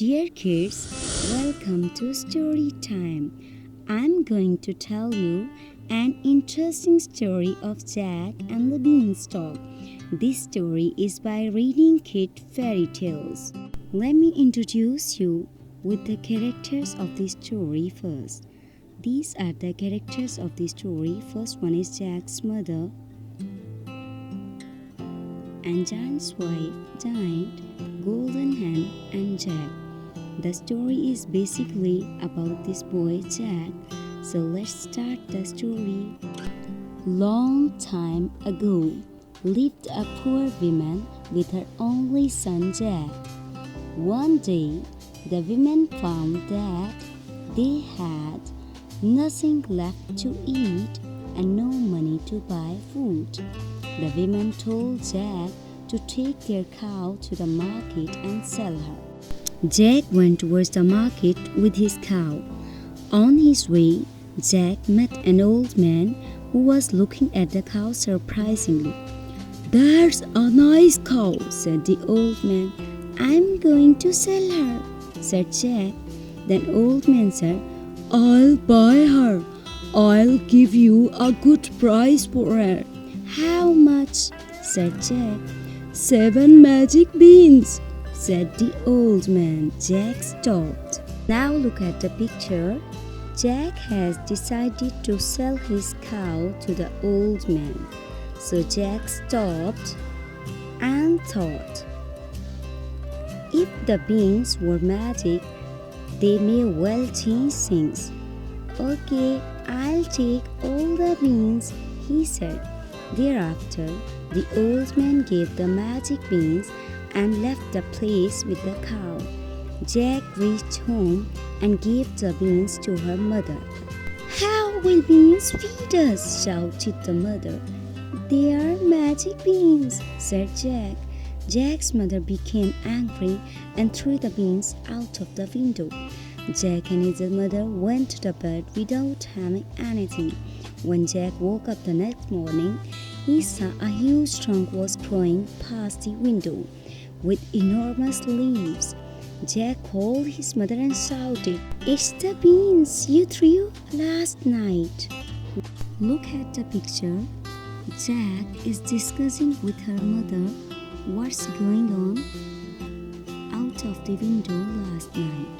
Dear kids, welcome to story time. I'm going to tell you an interesting story of Jack and the Beanstalk. This story is by Reading Kid Fairy Tales. Let me introduce you with the characters of the story first. These are the characters of the story. First one is Jack's mother and Giant's wife, Giant, Golden Hen, and Jack. The story is basically about this boy Jack. So let's start the story. Long time ago lived a poor woman with her only son Jack. One day the woman found that they had nothing left to eat and no money to buy food. The woman told Jack to take their cow to the market and sell her. Jack went towards the market with his cow. On his way, Jack met an old man who was looking at the cow surprisingly. "That's a nice cow," said the old man. "I'm going to sell her," said Jack. Then old man said, "I'll buy her. I'll give you a good price for her." "How much?" said Jack. "7 magic beans," said the old man. Jack stopped. Now look at the picture. Jack has decided to sell his cow to the old man. So Jack stopped and thought, if the beans were magic, they may well change things. "Okay, I'll take all the beans," he said. Thereafter, the old man gave the magic beans and left the place with the cow. Jack reached home and gave the beans to her mother. "How will beans feed us?" shouted the mother. "They are magic beans," said Jack. Jack's mother became angry and threw the beans out of the window. Jack and his mother went to the bed without having anything. When Jack woke up the next morning, he saw a huge trunk was growing past the window with enormous leaves. Jack called his mother and shouted, "It's the beans you threw last night." Look at the picture. Jack is discussing with her mother what's going on out of the window last night.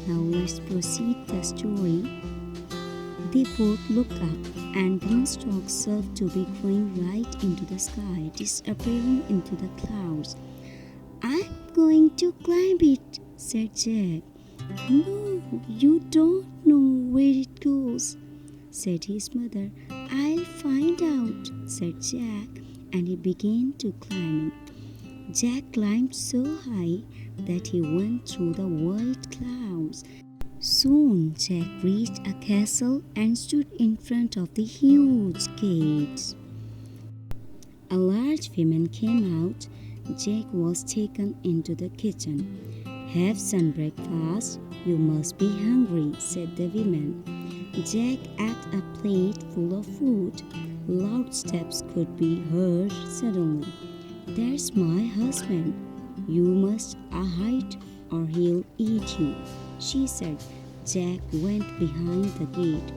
Now let's proceed the story. They both looked up, and Beanstalk served to be growing right into the sky, disappearing into the clouds. "I'm going to climb it," said Jack. "No, you don't know where it goes," said his mother. "I'll find out," said Jack, and he began to climb. Jack climbed so high that he went through the white clouds. Soon Jack reached a castle and stood in front of the huge gates. A large woman came out. Jack was taken into the kitchen. "Have some breakfast. You must be hungry," said the woman. Jack ate a plate full of food. Loud steps could be heard suddenly. "There's my husband. You must hide or he'll eat you," she said. Jack went behind the gate.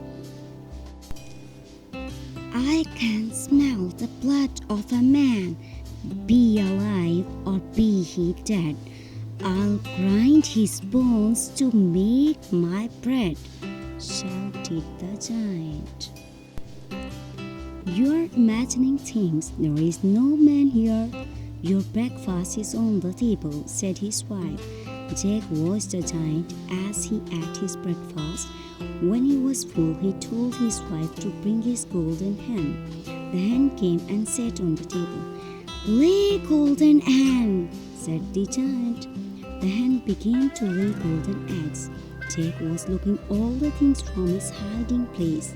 "I can smell the blood of a man. Be alive or be he dead. I'll grind his bones to make my bread," shouted the giant. "You're imagining things. There is no man here. Your breakfast is on the table," said his wife. Jack watched the giant as he ate his breakfast. When he was full, he told his wife to bring his golden hen. The hen came and sat on the table. "Lay, golden hen," said the giant. The hen began to lay golden eggs. Jack was looking all the things from his hiding place.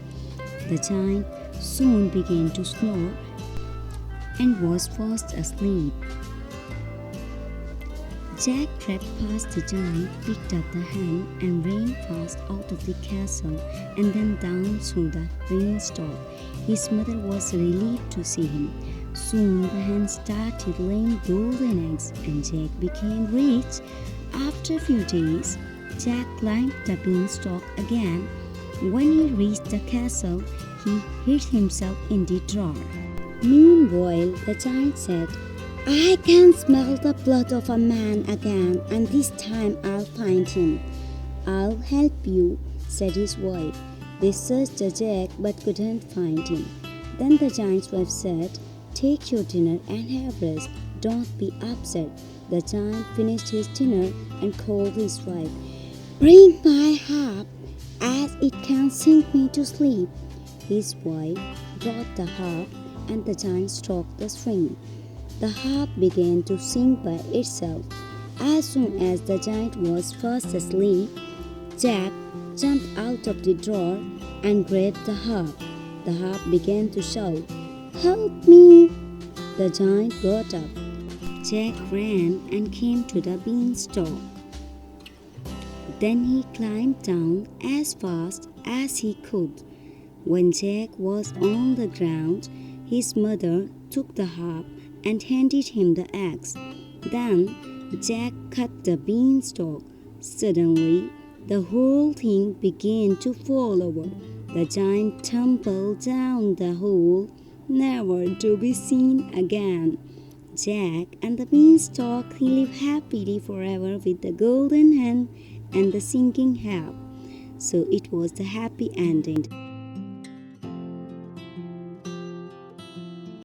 The giant soon began to snore and was fast asleep. Jack crept past the giant, picked up the hen, and ran fast out of the castle and then down through the beanstalk. His mother was relieved to see him. Soon the hen started laying golden eggs, and Jack became rich. After a few days, Jack climbed the beanstalk again. When he reached the castle, he hid himself in the drawer. Meanwhile, the giant said, I can smell the blood of a man again, and this time I'll find him. I'll help you, said his wife. They searched the Jack but couldn't find him. Then the giant's wife said, Take your dinner and have rest. Don't be upset. The giant finished his dinner and called his wife. Bring my harp, as it can sing me to sleep. His wife brought the harp, and the giant struck the string. The harp began to sing by itself. As soon as the giant was fast asleep, Jack jumped out of the drawer and grabbed the harp. The harp began to shout, Help me! The giant got up. Jack ran and came to the beanstalk. Then he climbed down as fast as he could. When Jack was on the ground, his mother took the harp and handed him the axe. Then Jack cut the beanstalk. Suddenly, the whole thing began to fall over. The giant tumbled down the hole, never to be seen again. Jack and the beanstalk lived happily forever with the golden hen and the singing harp. So it was the happy ending.